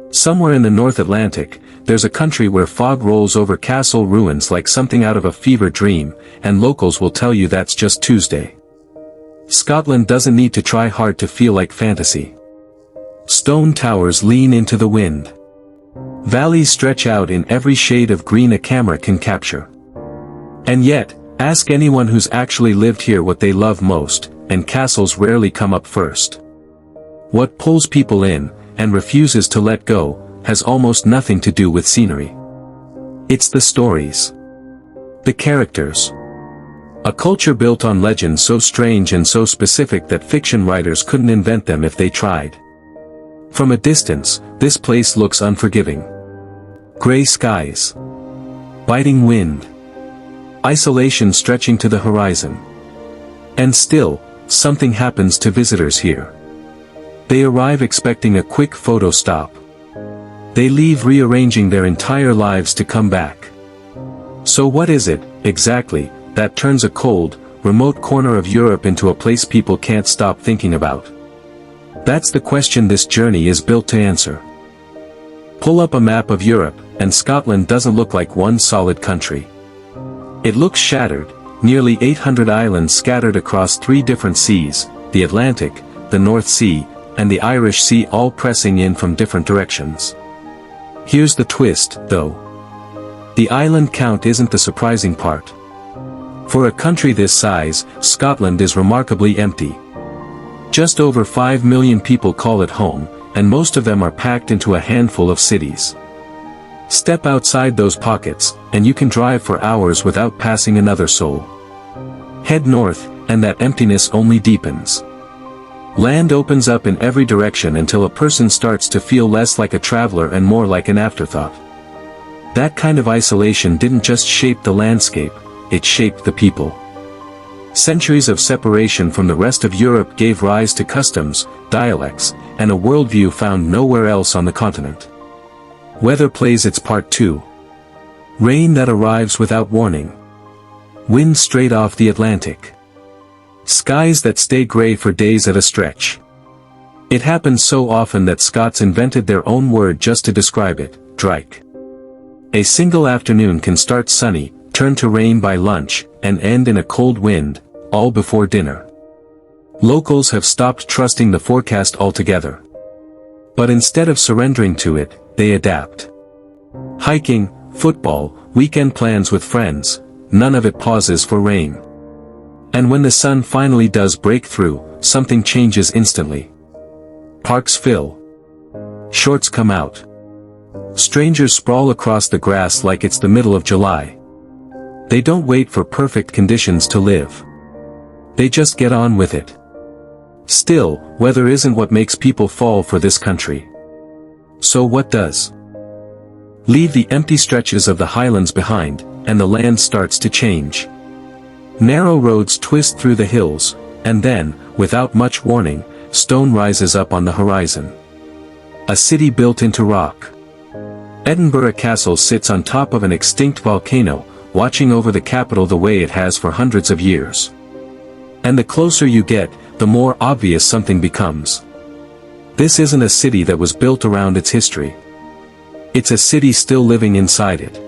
Somewhere in the North Atlantic, there's a country where fog rolls over castle ruins like something out of a fever dream, and locals will tell you that's just Tuesday. Scotland doesn't need to try hard to feel like fantasy. Stone towers lean into the wind. Valleys stretch out in every shade of green a camera can capture. And yet, ask anyone who's actually lived here what they love most, and castles rarely come up first. What pulls people in, and refuses to let go, has almost nothing to do with scenery. It's the stories. The characters. A culture built on legends so strange and so specific that fiction writers couldn't invent them if they tried. From a distance, this place looks unforgiving. Gray skies. Biting wind. Isolation stretching to the horizon. And still, something happens to visitors here. They arrive expecting a quick photo stop. They leave rearranging their entire lives to come back. So what is it, exactly, that turns a cold, remote corner of Europe into a place people can't stop thinking about? That's the question this journey is built to answer. Pull up a map of Europe, and Scotland doesn't look like one solid country. It looks shattered, nearly 800 islands scattered across 3 different seas, the Atlantic, the North Sea, and the Irish Sea, all pressing in from different directions. Here's the twist, though. The island count isn't the surprising part. For a country this size, Scotland is remarkably empty. Just over 5 million people call it home, and most of them are packed into a handful of cities. Step outside those pockets, and you can drive for hours without passing another soul. Head north, and that emptiness only deepens. Land opens up in every direction until a person starts to feel less like a traveler and more like an afterthought. That kind of isolation didn't just shape the landscape, it shaped the people. Centuries of separation from the rest of Europe gave rise to customs, dialects, and a worldview found nowhere else on the continent. Weather plays its part too. Rain that arrives without warning. Wind straight off the Atlantic. Skies that stay gray for days at a stretch. It happens so often that Scots invented their own word just to describe it, drike. A single afternoon can start sunny, turn to rain by lunch, and end in a cold wind, all before dinner. Locals have stopped trusting the forecast altogether. But instead of surrendering to it, they adapt. Hiking, football, weekend plans with friends, none of it pauses for rain. And when the sun finally does break through, something changes instantly. Parks fill. Shorts come out. Strangers sprawl across the grass like it's the middle of July. They don't wait for perfect conditions to live. They just get on with it. Still, weather isn't what makes people fall for this country. So what does? Leave the empty stretches of the Highlands behind, and the land starts to change. Narrow roads twist through the hills, and then, without much warning, stone rises up on the horizon. A city built into rock. Edinburgh Castle sits on top of an extinct volcano, watching over the capital the way it has for hundreds of years. And the closer you get, the more obvious something becomes. This isn't a city that was built around its history. It's a city still living inside it.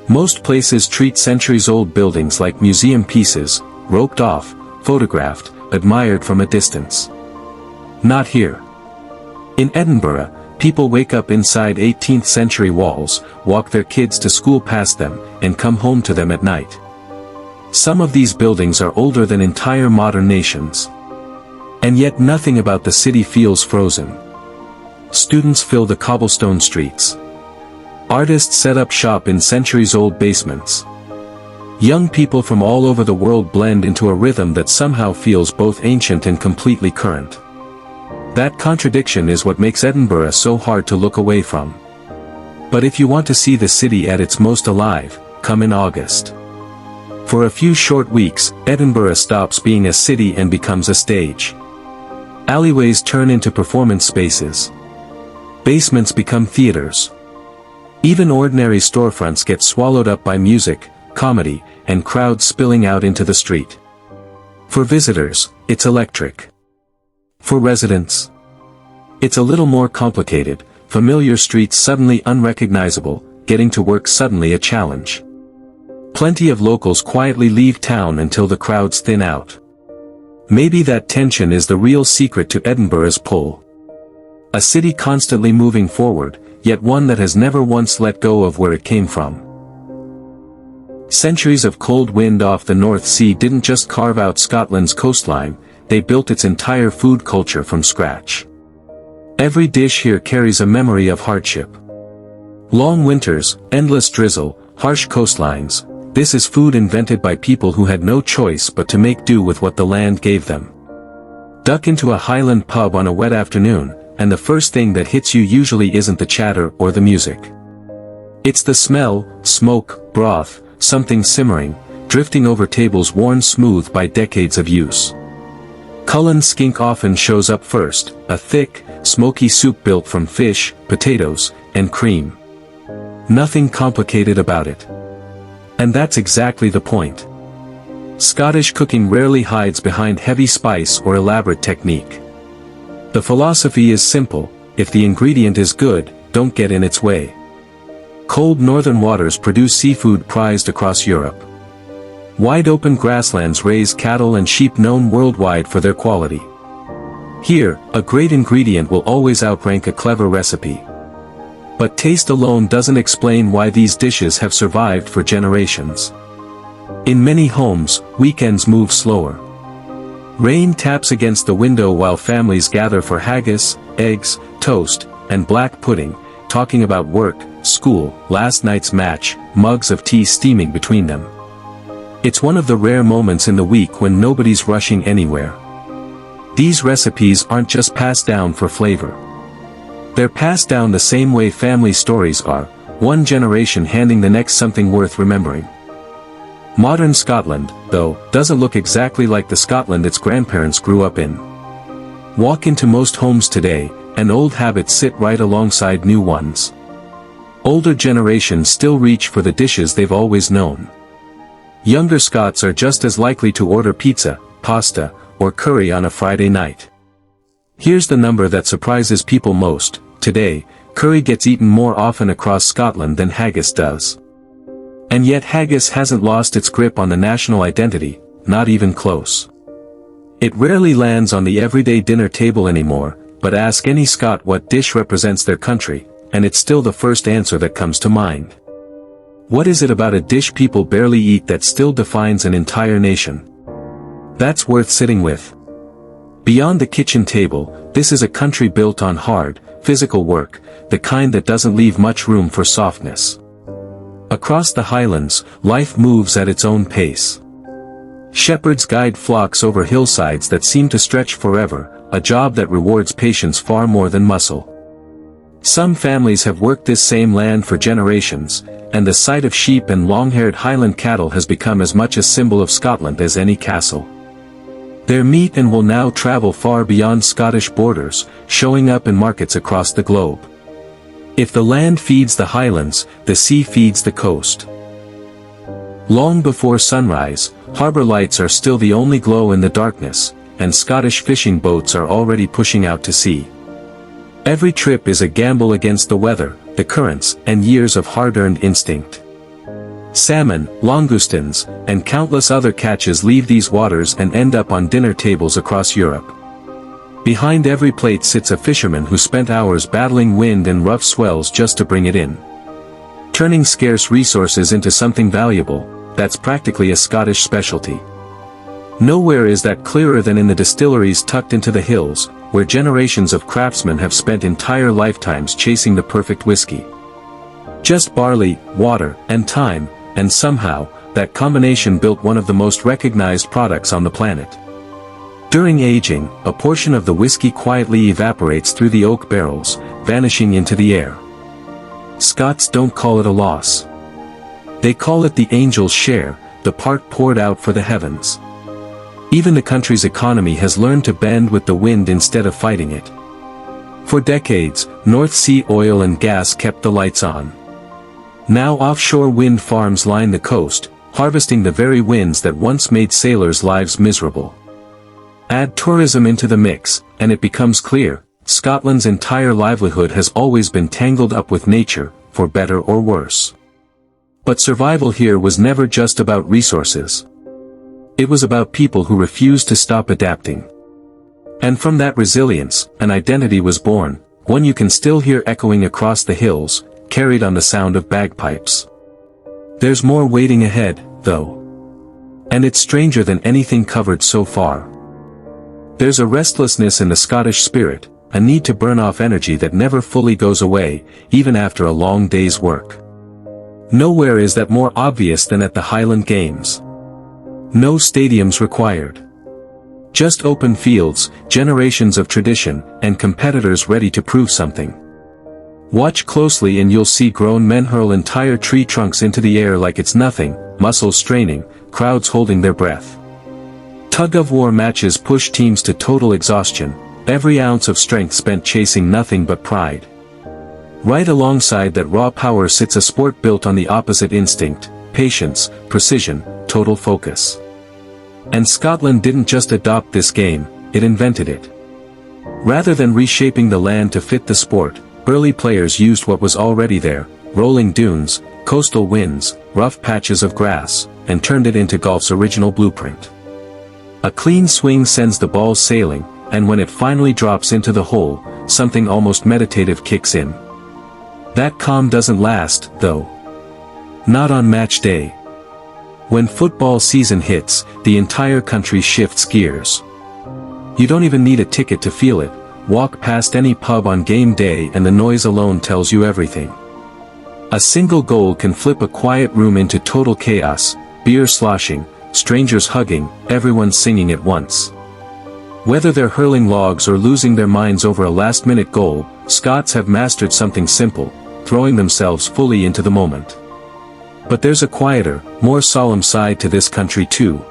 Most places treat centuries-old buildings like museum pieces, roped off, photographed, admired from a distance. Not here. In Edinburgh, people wake up inside 18th-century walls, walk their kids to school past them, and come home to them at night. Some of these buildings are older than entire modern nations. And yet nothing about the city feels frozen. Students fill the cobblestone streets. Artists set up shop in centuries-old basements. Young people from all over the world blend into a rhythm that somehow feels both ancient and completely current. That contradiction is what makes Edinburgh so hard to look away from. But if you want to see the city at its most alive, come in August. For a few short weeks, Edinburgh stops being a city and becomes a stage. Alleyways turn into performance spaces. Basements become theaters. Even ordinary storefronts get swallowed up by music, comedy, and crowds spilling out into the street. For visitors, it's electric. For residents, it's a little more complicated, familiar streets suddenly unrecognizable, getting to work suddenly a challenge. Plenty of locals quietly leave town until the crowds thin out. Maybe that tension is the real secret to Edinburgh's pull. A city constantly moving forward, yet one that has never once let go of where it came from. Centuries of cold wind off the North Sea didn't just carve out Scotland's coastline, they built its entire food culture from scratch. Every dish here carries a memory of hardship. Long winters, endless drizzle, harsh coastlines. This is food invented by people who had no choice but to make do with what the land gave them. Duck into a Highland pub on a wet afternoon, and the first thing that hits you usually isn't the chatter or the music. It's the smell, smoke, broth, something simmering, drifting over tables worn smooth by decades of use. Cullen skink often shows up first, a thick, smoky soup built from fish, potatoes, and cream. Nothing complicated about it. And that's exactly the point. Scottish cooking rarely hides behind heavy spice or elaborate technique. The philosophy is simple: if the ingredient is good, don't get in its way. Cold northern waters produce seafood prized across Europe. Wide-open grasslands raise cattle and sheep known worldwide for their quality. Here, a great ingredient will always outrank a clever recipe. But taste alone doesn't explain why these dishes have survived for generations. In many homes, weekends move slower. Rain taps against the window while families gather for haggis, eggs, toast, and black pudding, talking about work, school, last night's match, mugs of tea steaming between them. It's one of the rare moments in the week when nobody's rushing anywhere. These recipes aren't just passed down for flavor. They're passed down the same way family stories are, one generation handing the next something worth remembering. Modern Scotland, though, doesn't look exactly like the Scotland its grandparents grew up in. Walk into most homes today, and old habits sit right alongside new ones. Older generations still reach for the dishes they've always known. Younger Scots are just as likely to order pizza, pasta, or curry on a Friday night. Here's the number that surprises people most: today, curry gets eaten more often across Scotland than haggis does. And yet haggis hasn't lost its grip on the national identity, not even close. It rarely lands on the everyday dinner table anymore, but ask any Scot what dish represents their country, and it's still the first answer that comes to mind. What is it about a dish people barely eat that still defines an entire nation? That's worth sitting with. Beyond the kitchen table, this is a country built on hard, physical work, the kind that doesn't leave much room for softness. Across the Highlands, life moves at its own pace. Shepherds guide flocks over hillsides that seem to stretch forever, a job that rewards patience far more than muscle. Some families have worked this same land for generations, and the sight of sheep and long-haired Highland cattle has become as much a symbol of Scotland as any castle. Their meat and will now travel far beyond Scottish borders, showing up in markets across the globe. If the land feeds the Highlands, the sea feeds the coast. Long before sunrise, harbour lights are still the only glow in the darkness, and Scottish fishing boats are already pushing out to sea. Every trip is a gamble against the weather, the currents, and years of hard-earned instinct. Salmon, langoustines, and countless other catches leave these waters and end up on dinner tables across Europe. Behind every plate sits a fisherman who spent hours battling wind and rough swells just to bring it in. Turning scarce resources into something valuable, that's practically a Scottish specialty. Nowhere is that clearer than in the distilleries tucked into the hills, where generations of craftsmen have spent entire lifetimes chasing the perfect whiskey. Just barley, water, and time, and somehow, that combination built one of the most recognized products on the planet. During aging, a portion of the whiskey quietly evaporates through the oak barrels, vanishing into the air. Scots don't call it a loss. They call it the angel's share, the part poured out for the heavens. Even the country's economy has learned to bend with the wind instead of fighting it. For decades, North Sea oil and gas kept the lights on. Now offshore wind farms line the coast, harvesting the very winds that once made sailors' lives miserable. Add tourism into the mix, and it becomes clear, Scotland's entire livelihood has always been tangled up with nature, for better or worse. But survival here was never just about resources. It was about people who refused to stop adapting. And from that resilience, an identity was born, one you can still hear echoing across the hills, carried on the sound of bagpipes. There's more waiting ahead, though. And it's stranger than anything covered so far. There's a restlessness in the Scottish spirit, a need to burn off energy that never fully goes away, even after a long day's work. Nowhere is that more obvious than at the Highland Games. No stadiums required. Just open fields, generations of tradition, and competitors ready to prove something. Watch closely and you'll see grown men hurl entire tree trunks into the air like it's nothing, muscles straining, crowds holding their breath. Tug-of-war matches push teams to total exhaustion, every ounce of strength spent chasing nothing but pride. Right alongside that raw power sits a sport built on the opposite instinct, patience, precision, total focus. And Scotland didn't just adopt this game, it invented it. Rather than reshaping the land to fit the sport, early players used what was already there, rolling dunes, coastal winds, rough patches of grass, and turned it into golf's original blueprint. A clean swing sends the ball sailing, and when it finally drops into the hole, something almost meditative kicks in. That calm doesn't last, though. Not on match day. When football season hits, the entire country shifts gears. You don't even need a ticket to feel it. Walk past any pub on game day and the noise alone tells you everything. A single goal can flip a quiet room into total chaos, beer sloshing, strangers hugging, everyone singing at once. Whether they're hurling logs or losing their minds over a last-minute goal, Scots have mastered something simple, throwing themselves fully into the moment. But there's a quieter, more solemn side to this country too.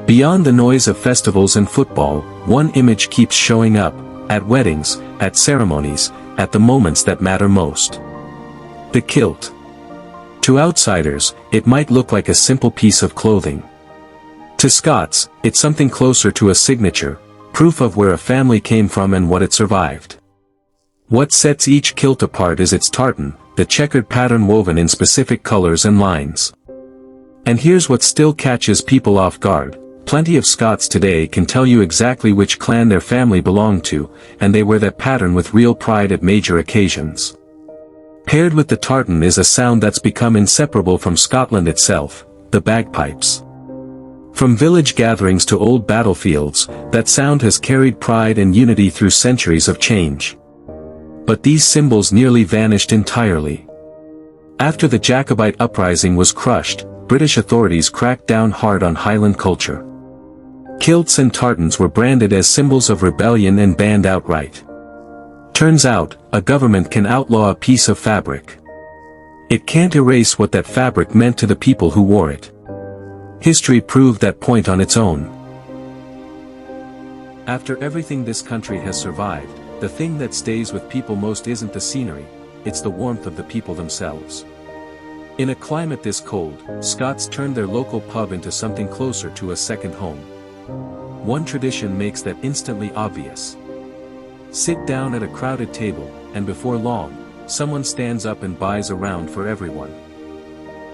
Beyond the noise of festivals and football, one image keeps showing up, at weddings, at ceremonies, at the moments that matter most. The kilt. To outsiders, it might look like a simple piece of clothing. To Scots, it's something closer to a signature, proof of where a family came from and what it survived. What sets each kilt apart is its tartan, the checkered pattern woven in specific colors and lines. And here's what still catches people off guard. Plenty of Scots today can tell you exactly which clan their family belonged to, and they wear that pattern with real pride at major occasions. Paired with the tartan is a sound that's become inseparable from Scotland itself, the bagpipes. From village gatherings to old battlefields, that sound has carried pride and unity through centuries of change. But these symbols nearly vanished entirely. After the Jacobite uprising was crushed, British authorities cracked down hard on Highland culture. Kilts and tartans were branded as symbols of rebellion and banned outright. Turns out, a government can outlaw a piece of fabric. It can't erase what that fabric meant to the people who wore it. History proved that point on its own. After everything this country has survived, the thing that stays with people most isn't the scenery, it's the warmth of the people themselves. In a climate this cold, Scots turned their local pub into something closer to a second home. One tradition makes that instantly obvious. Sit down at a crowded table, and before long, someone stands up and buys a round for everyone.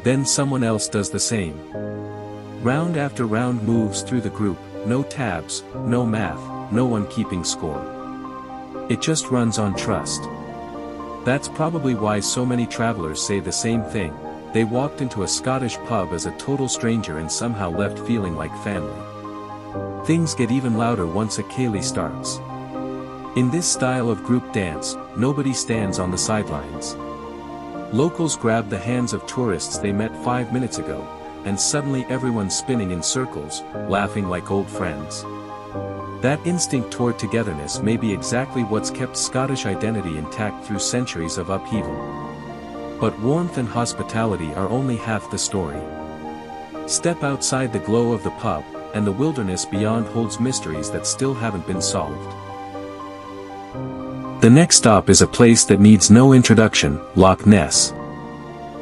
Then someone else does the same. Round after round moves through the group, no tabs, no math, no one keeping score. It just runs on trust. That's probably why so many travelers say the same thing. They walked into a Scottish pub as a total stranger and somehow left feeling like family. Things get even louder once a ceilidh starts. In this style of group dance, nobody stands on the sidelines. Locals grab the hands of tourists they met 5 minutes ago, and suddenly everyone's spinning in circles, laughing like old friends. That instinct toward togetherness may be exactly what's kept Scottish identity intact through centuries of upheaval. But warmth and hospitality are only half the story. Step outside the glow of the pub, and the wilderness beyond holds mysteries that still haven't been solved. The next stop is a place that needs no introduction, Loch Ness.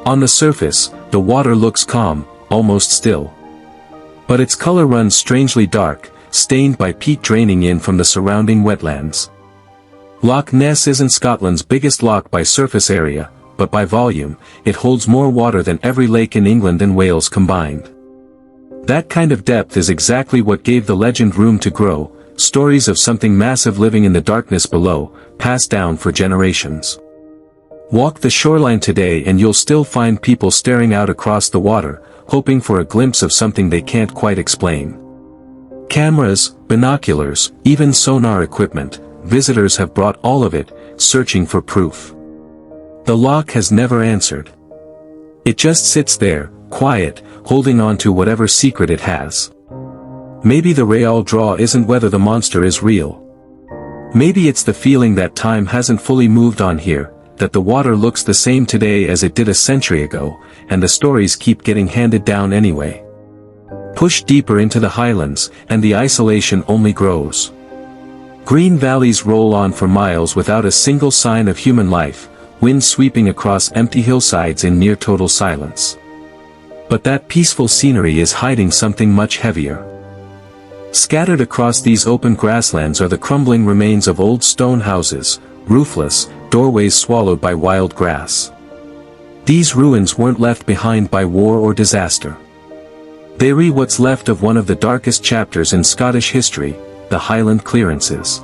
On the surface, the water looks calm, almost still. But its color runs strangely dark, stained by peat draining in from the surrounding wetlands. Loch Ness isn't Scotland's biggest loch by surface area, but by volume, it holds more water than every lake in England and Wales combined. That kind of depth is exactly what gave the legend room to grow, stories of something massive living in the darkness below, passed down for generations. Walk the shoreline today and you'll still find people staring out across the water, hoping for a glimpse of something they can't quite explain. Cameras, binoculars, even sonar equipment, visitors have brought all of it, searching for proof. The loch has never answered. It just sits there, quiet, holding on to whatever secret it has. Maybe the real draw isn't whether the monster is real. Maybe it's the feeling that time hasn't fully moved on here, that the water looks the same today as it did a century ago, and the stories keep getting handed down anyway. Push deeper into the Highlands, and the isolation only grows. Green valleys roll on for miles without a single sign of human life, wind sweeping across empty hillsides in near total silence. But that peaceful scenery is hiding something much heavier. Scattered across these open grasslands are the crumbling remains of old stone houses, roofless, doorways swallowed by wild grass. These ruins weren't left behind by war or disaster. They re what's left of one of the darkest chapters in Scottish history, the Highland clearances.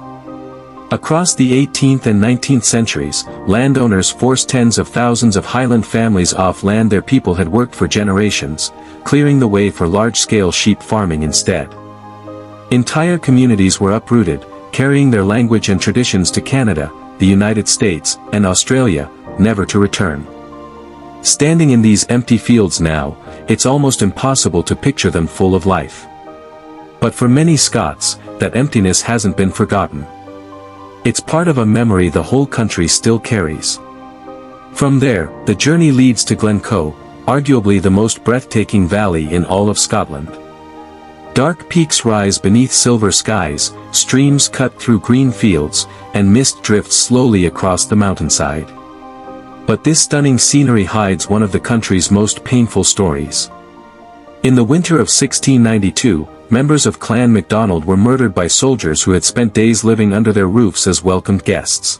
Across the 18th and 19th centuries, landowners forced tens of thousands of Highland families off land their people had worked for generations, clearing the way for large-scale sheep farming instead. Entire communities were uprooted, carrying their language and traditions to Canada, the United States, and Australia, never to return. Standing in these empty fields now, it's almost impossible to picture them full of life. But for many Scots, that emptiness hasn't been forgotten. It's part of a memory the whole country still carries. From there, the journey leads to Glencoe, arguably the most breathtaking valley in all of Scotland. Dark peaks rise beneath silver skies, streams cut through green fields, and mist drifts slowly across the mountainside. But this stunning scenery hides one of the country's most painful stories. In the winter of 1692, members of Clan MacDonald were murdered by soldiers who had spent days living under their roofs as welcomed guests.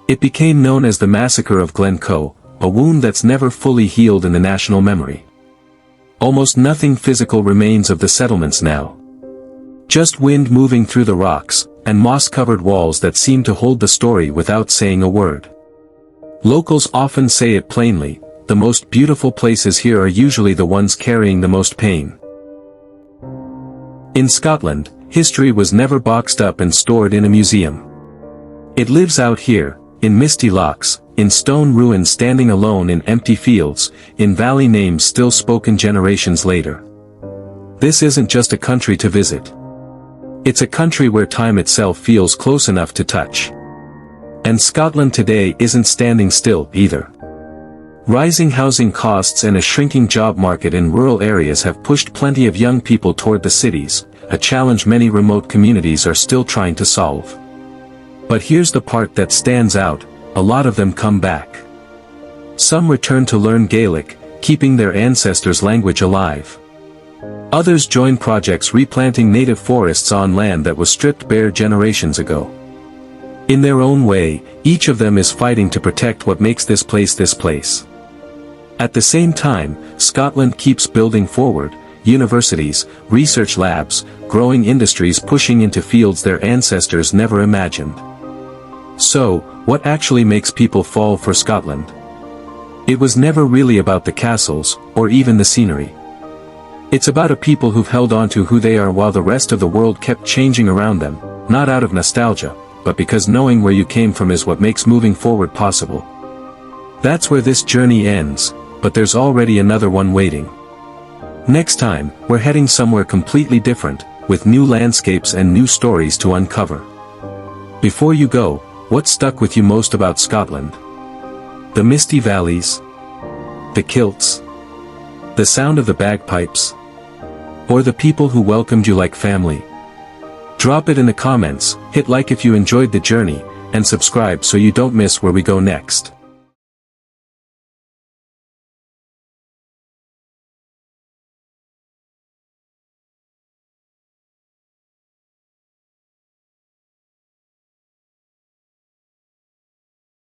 It became known as the Massacre of Glencoe, a wound that's never fully healed in the national memory. Almost nothing physical remains of the settlements now. Just wind moving through the rocks, and moss-covered walls that seem to hold the story without saying a word. Locals often say it plainly, the most beautiful places here are usually the ones carrying the most pain. In Scotland, history was never boxed up and stored in a museum. It lives out here, in misty lochs, in stone ruins standing alone in empty fields, in valley names still spoken generations later. This isn't just a country to visit. It's a country where time itself feels close enough to touch. And Scotland today isn't standing still, either. Rising housing costs and a shrinking job market in rural areas have pushed plenty of young people toward the cities, a challenge many remote communities are still trying to solve. But here's the part that stands out, a lot of them come back. Some return to learn Gaelic, keeping their ancestors' language alive. Others join projects replanting native forests on land that was stripped bare generations ago. In their own way, each of them is fighting to protect what makes this place. At the same time, Scotland keeps building forward, universities, research labs, growing industries pushing into fields their ancestors never imagined. So, what actually makes people fall for Scotland? It was never really about the castles, or even the scenery. It's about a people who've held on to who they are while the rest of the world kept changing around them, not out of nostalgia, but because knowing where you came from is what makes moving forward possible. That's where this journey ends, but there's already another one waiting. Next time, we're heading somewhere completely different, with new landscapes and new stories to uncover. Before you go, what stuck with you most about Scotland? The misty valleys? The kilts? The sound of the bagpipes? Or the people who welcomed you like family? Drop it in the comments, hit like if you enjoyed the journey, and subscribe so you don't miss where we go next.